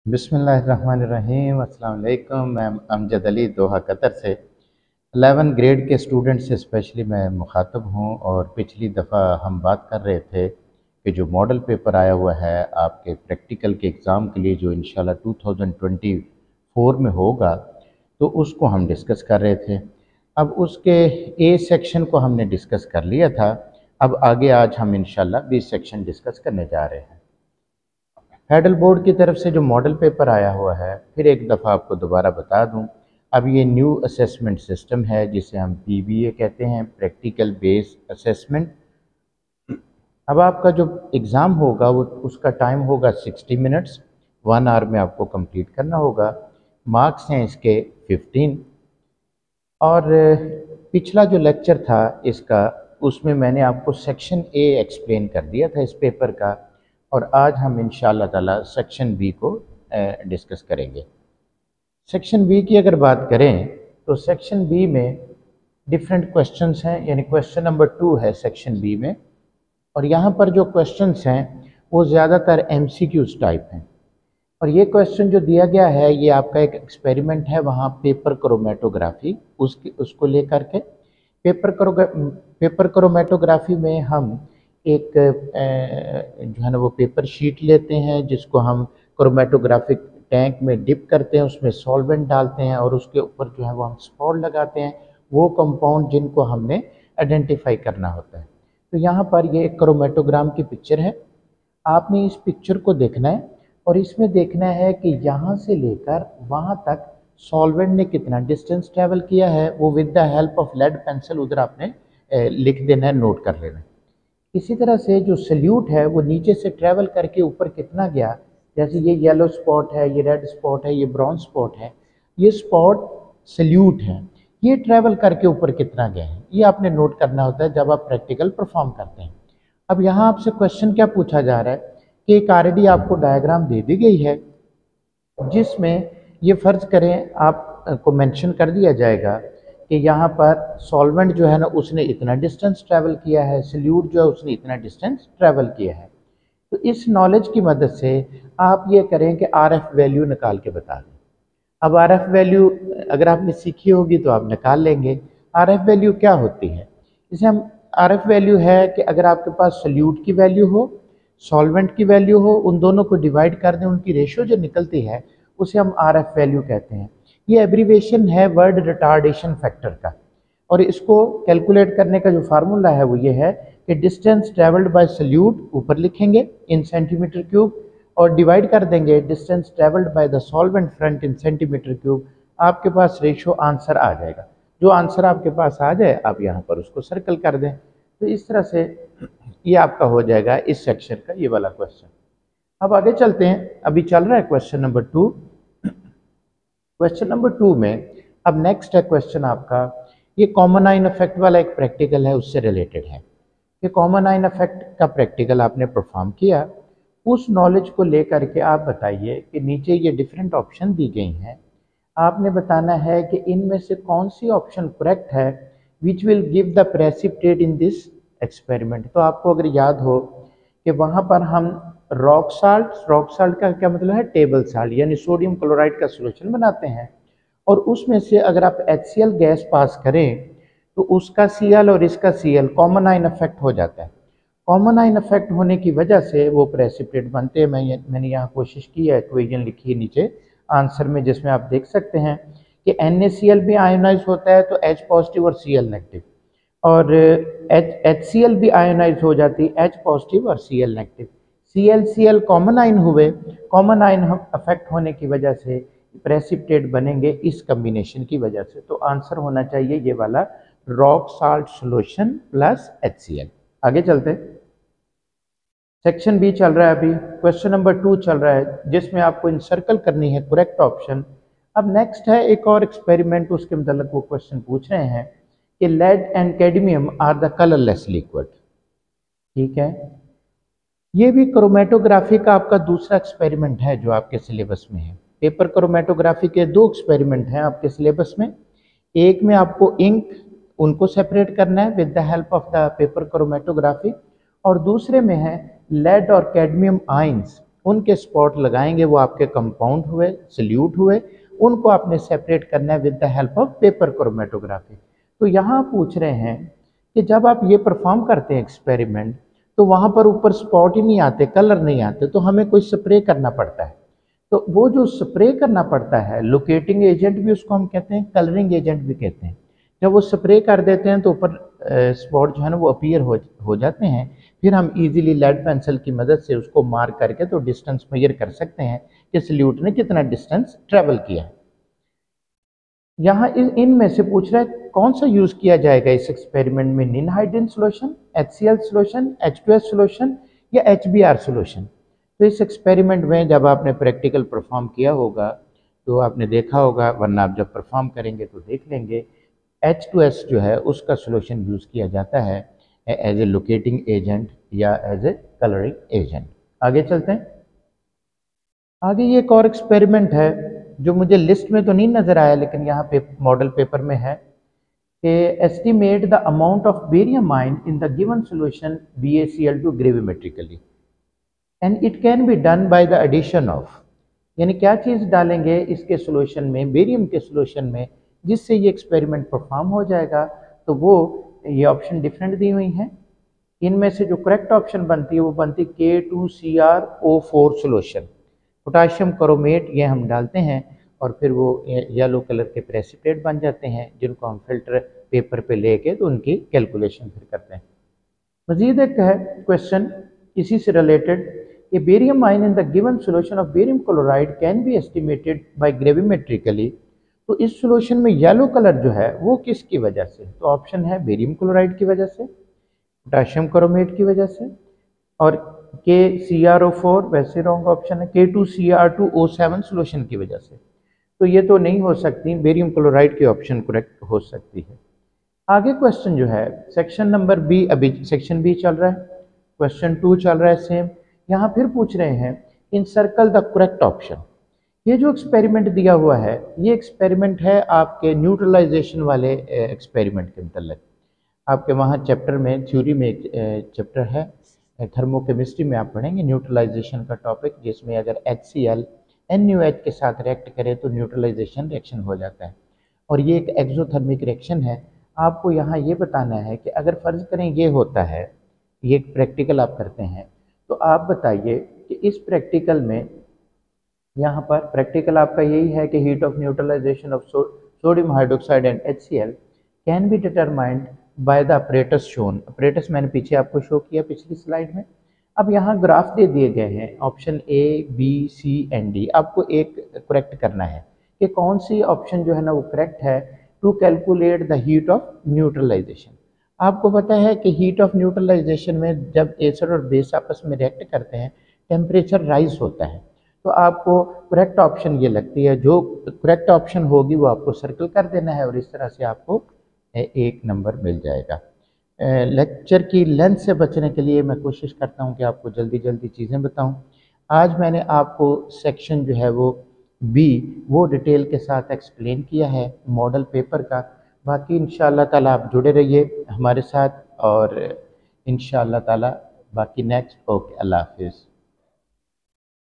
बिस्मिल्लाहिर्रहमानिर्रहीम। अस्सलाम वालेकुम। मैं अमजद अली दोहा कतर से 11 ग्रेड के स्टूडेंट से स्पेशली मैं मुखातब हूँ। और पिछली दफ़ा हम बात कर रहे थे कि जो मॉडल पेपर आया हुआ है आपके प्रैक्टिकल के एग्ज़ाम के लिए जो इंशाल्लाह 2024 में होगा, तो उसको हम डिस्कस कर रहे थे। अब उसके ए सेक्शन को हमने डिस्कस कर लिया था। अब आगे आज हम इंशाल्लाह बी सेक्शन डिस्कस करने जा रहे हैं। फेडरल बोर्ड की तरफ से जो मॉडल पेपर आया हुआ है, फिर एक दफ़ा आपको दोबारा बता दूं, अब ये न्यू असेसमेंट सिस्टम है जिसे हम पीबीए कहते हैं, प्रैक्टिकल बेस्ड असेसमेंट। अब आपका जो एग्ज़ाम होगा वो उसका टाइम होगा 60 मिनट्स, 1 आवर में आपको कंप्लीट करना होगा। मार्क्स हैं इसके 15। और पिछला जो लेक्चर था इसका, उसमें मैंने आपको सेक्शन ए एक्सप्लेन कर दिया था इस पेपर का। और आज हम इंशाअल्लाह ताला सेक्शन बी को डिस्कस करेंगे। सेक्शन बी की अगर बात करें तो सेक्शन बी में डिफरेंट क्वेश्चंस हैं, यानी क्वेश्चन नंबर 2 है सेक्शन बी में। और यहाँ पर जो क्वेश्चंस हैं वो ज़्यादातर एमसीक्यूज टाइप हैं। और ये क्वेश्चन जो दिया गया है ये आपका एक एक्सपेरिमेंट है वहाँ पेपर क्रोमेटोग्राफी उसको लेकर के। पेपर क्रोमेटोग्राफी में हम एक जो है ना वो पेपर शीट लेते हैं जिसको हम क्रोमेटोग्राफिक टैंक में डिप करते हैं, उसमें सॉल्वेंट डालते हैं और उसके ऊपर जो है वो हम स्पॉट लगाते हैं, वो कंपाउंड जिनको हमने आइडेंटिफाई करना होता है। तो यहाँ पर ये एक क्रोमेटोग्राम की पिक्चर है। आपने इस पिक्चर को देखना है और इसमें देखना है कि यहाँ से लेकर वहाँ तक सॉल्वेंट ने कितना डिस्टेंस ट्रैवल किया है, वो with the help of lead pencil उधर आपने लिख देना है, नोट कर लेना है। इसी तरह से जो सल्यूट है वो नीचे से ट्रैवल करके ऊपर कितना गया, जैसे ये येलो स्पॉट है, ये रेड स्पॉट है, ये ब्राउन स्पॉट है, ये स्पॉट सल्यूट है, ये ट्रैवल करके ऊपर कितना गया है, ये आपने नोट करना होता है जब आप प्रैक्टिकल परफॉर्म करते हैं। अब यहाँ आपसे क्वेश्चन क्या पूछा जा रहा है कि एक ऑलरेडी आपको डायग्राम दे दी गई है जिसमें ये फ़र्ज़ करें आपको मेंशन कर दिया जाएगा कि यहाँ पर सॉल्वेंट जो है ना उसने इतना डिस्टेंस ट्रैवल किया है, सल्यूट जो है उसने इतना डिस्टेंस ट्रैवल किया है। तो इस नॉलेज की मदद से आप ये करें कि आरएफ वैल्यू निकाल के बता दें। अब आरएफ वैल्यू अगर आपने सीखी होगी तो आप निकाल लेंगे। आरएफ वैल्यू क्या होती है, इसे हम आरएफ वैल्यू है कि अगर आपके पास सल्यूट की वैल्यू हो, सॉल्वेंट की वैल्यू हो, उन दोनों को डिवाइड कर दें, उनकी रेशियो जो निकलती है उसे हम आरएफ वैल्यू कहते हैं। ये एब्रीवेशन है वर्ड रिटार्डेशन फैक्टर का। और इसको कैलकुलेट करने का जो फार्मूला है वो ये है कि डिस्टेंस ट्रेवल्ड बाय सल्यूट ऊपर लिखेंगे इन सेंटीमीटर क्यूब और डिवाइड कर देंगे distance travelled by the solvent front in centimetre cube. आपके पास रेशियो आंसर आ जाएगा। जो आंसर आपके पास आ जाए आप यहाँ पर उसको सर्कल कर दें। तो इस तरह से ये आपका हो जाएगा इस सेक्शन का ये वाला क्वेश्चन। अब आगे चलते हैं, अभी चल रहा है क्वेश्चन नंबर 2। क्वेश्चन नंबर 2 में अब नेक्स्ट है क्वेश्चन आपका, ये कॉमन आइन इफेक्ट वाला एक प्रैक्टिकल है, उससे रिलेटेड है। ये कॉमन आइन इफेक्ट का प्रैक्टिकल आपने परफॉर्म किया, उस नॉलेज को लेकर के आप बताइए कि नीचे ये डिफरेंट ऑप्शन दी गई हैं, आपने बताना है कि इनमें से कौन सी ऑप्शन करेक्ट है which will give the precipitate in this experiment. तो आपको अगर याद हो कि वहाँ पर हम रॉक साल्ट का क्या मतलब है, टेबल साल्ट यानी सोडियम क्लोराइड का सोल्यूशन बनाते हैं और उसमें से अगर आप HCl गैस पास करें तो उसका Cl और इसका Cl कॉमन आइन इफेक्ट हो जाता है। कॉमन आइन इफेक्ट होने की वजह से वो प्रेसिपिटेट बनते हैं। मैंने यहाँ कोशिश की है, इक्वेशन लिखी है नीचे आंसर में, जिसमें आप देख सकते हैं कि NaCl भी आयोनाइज होता है तो H पॉजिटिव और Cl नेगेटिव, और HCl भी आयोनाइज हो जाती है H पॉजिटिव और Cl नेगेटिव। Cl कॉमन आइन हुए, कॉमन आइन इफेक्ट होने की वजह से प्रेसिपिटेट बनेंगे इस कम्बिनेशन की वजह से। तो आंसर होना चाहिए ये वाला rock salt solution plus HCl। आगे चलते, सेक्शन बी चल रहा है, अभी क्वेश्चन नंबर 2 चल रहा है जिसमें आपको इंसर्कल करनी है करेक्ट ऑप्शन। अब नेक्स्ट है एक और एक्सपेरिमेंट, उसके मतलब वो क्वेश्चन पूछ रहे हैं कि lead and cadmium are the colourless liquid. ठीक है, ये भी क्रोमेटोग्राफी का आपका दूसरा एक्सपेरिमेंट है जो आपके सिलेबस में है। पेपर क्रोमेटोग्राफी के 2 एक्सपेरिमेंट हैं आपके सिलेबस में। एक में आपको इंक उनको सेपरेट करना है with the help of the paper chromatography, और दूसरे में है लेड और कैडमियम आइंस उनके स्पॉट लगाएंगे, वो आपके कंपाउंड हुए, सल्यूट हुए, उनको आपने सेपरेट करना है with the help of paper chromatography. तो यहाँ पूछ रहे हैं कि जब आप ये परफॉर्म करते हैं एक्सपेरिमेंट, तो वहाँ पर ऊपर स्पॉट ही नहीं आते, कलर नहीं आते, तो हमें कोई स्प्रे करना पड़ता है। तो वो जो स्प्रे करना पड़ता है, लोकेटिंग एजेंट भी उसको हम कहते हैं, कलरिंग एजेंट भी कहते हैं। जब वो स्प्रे कर देते हैं तो ऊपर स्पॉट जो है ना वो अपीयर हो जाते हैं। फिर हम इजीली लेड पेंसिल की मदद से उसको मार्क करके तो डिस्टेंस मेजर कर सकते हैं कि सल्यूट ने कितना डिस्टेंस ट्रेवल किया है। यहाँ इनमें से पूछ रहा है कौन सा यूज़ किया जाएगा इस एक्सपेरिमेंट में, निन hydrogen solution, HCl solution, H2S solution या HBr सोल्यूशन। तो इस एक्सपेरिमेंट में जब आपने प्रैक्टिकल परफॉर्म किया होगा तो आपने देखा होगा, वरना आप जब परफॉर्म करेंगे तो देख लेंगे, H2S जो है उसका सोल्यूशन यूज़ किया जाता है एज ए लोकेटिंग एजेंट या एज ए कलरिंग एजेंट। आगे चलते हैं। आगे ये एक और एक्सपेरिमेंट है जो मुझे लिस्ट में तो नहीं नज़र आया, लेकिन यहाँ पे मॉडल पेपर में है कि estimate the amount of barium ion in the given solution BaCl2 gravimetrically and it can be done by the addition of. यानी क्या चीज़ डालेंगे इसके सॉल्यूशन में, बेरियम के सॉल्यूशन में, जिससे ये एक्सपेरिमेंट परफॉर्म हो जाएगा। तो वो ये ऑप्शन डिफरेंट दी हुई हैं। इनमें से जो करेक्ट ऑप्शन बनती है वो बनती है K2CrO4 सॉल्यूशन। पोटाशियम क्रोमेट ये हम डालते हैं और फिर वो येलो कलर के प्रेसिपिटेट बन जाते हैं, जिनको हम फिल्टर पेपर पे लेके तो उनकी कैलकुलेशन फिर करते हैं। मजीद एक है क्वेश्चन इसी से related, a barium ion in the given solution of barium chloride can be estimated by gravimetrically. तो इस सॉल्यूशन में येलो कलर जो है वो किसकी वजह से, तो ऑप्शन है बेरियम क्लोराइड की वजह से, पोटाशियम क्रोमेट की वजह से, और KCrO4 वैसे रॉन्ग ऑप्शन है, K2Cr2O7 सॉल्यूशन की वजह से। तो ये तो नहीं हो सकती, बेरियम क्लोराइड की ऑप्शन करेक्ट हो सकती है। आगे क्वेश्चन जो है सेक्शन नंबर बी, अभी सेक्शन बी चल रहा है, क्वेश्चन 2 चल रहा है सेम। यहाँ फिर पूछ रहे हैं इन सर्कल द करेक्ट ऑप्शन। ये जो एक्सपेरिमेंट दिया हुआ है ये एक्सपेरिमेंट है आपके न्यूट्रलाइजेशन वाले एक्सपेरिमेंट के मतलब। आपके वहाँ चैप्टर में, थ्योरी में एक चैप्टर है थर्मोकेमिस्ट्री में, आप पढ़ेंगे न्यूट्रलाइजेशन का टॉपिक, जिसमें अगर HCl NuH के साथ रिएक्ट करे तो न्यूट्रलाइजेशन रिएक्शन हो जाता है। और ये एक एक्सोथर्मिक रिएक्शन है। आपको यहाँ ये बताना है कि अगर फ़र्ज़ करें ये होता है, ये एक प्रैक्टिकल आप करते हैं, तो आप बताइए कि इस प्रैक्टिकल में, यहाँ पर प्रैक्टिकल आपका यही है कि heat of neutralisation of sodium hydroxide and HCl can be determined by the apparatus shown. Apparatus मैंने पीछे आपको शो किया पिछली स्लाइड में। अब यहाँ ग्राफ दे दिए गए हैं, option A, B, C and D। आपको एक करेक्ट करना है कि कौन सी ऑप्शन जो है ना वो करेक्ट है to calculate the heat of neutralisation. आपको पता है कि हीट ऑफ न्यूट्रलाइजेशन में जब एसिड और बेस आपस में रिएक्ट करते हैं टेम्परेचर राइज होता है। तो आपको करेक्ट ऑप्शन ये लगती है, जो करेक्ट ऑप्शन होगी वो आपको सर्कल कर देना है और इस तरह से आपको एक नंबर मिल जाएगा। लेक्चर की लेंथ से बचने के लिए मैं कोशिश करता हूँ कि आपको जल्दी जल्दी चीज़ें बताऊँ। आज मैंने आपको सेक्शन जो है वो बी वो डिटेल के साथ एक्सप्लेन किया है मॉडल पेपर का। बाकी इंशाअल्लाह ताला आप जुड़े रहिए हमारे साथ और इंशाअल्लाह ताला बाकी नेक्स्ट। ओके, अल्लाह हाफिज़।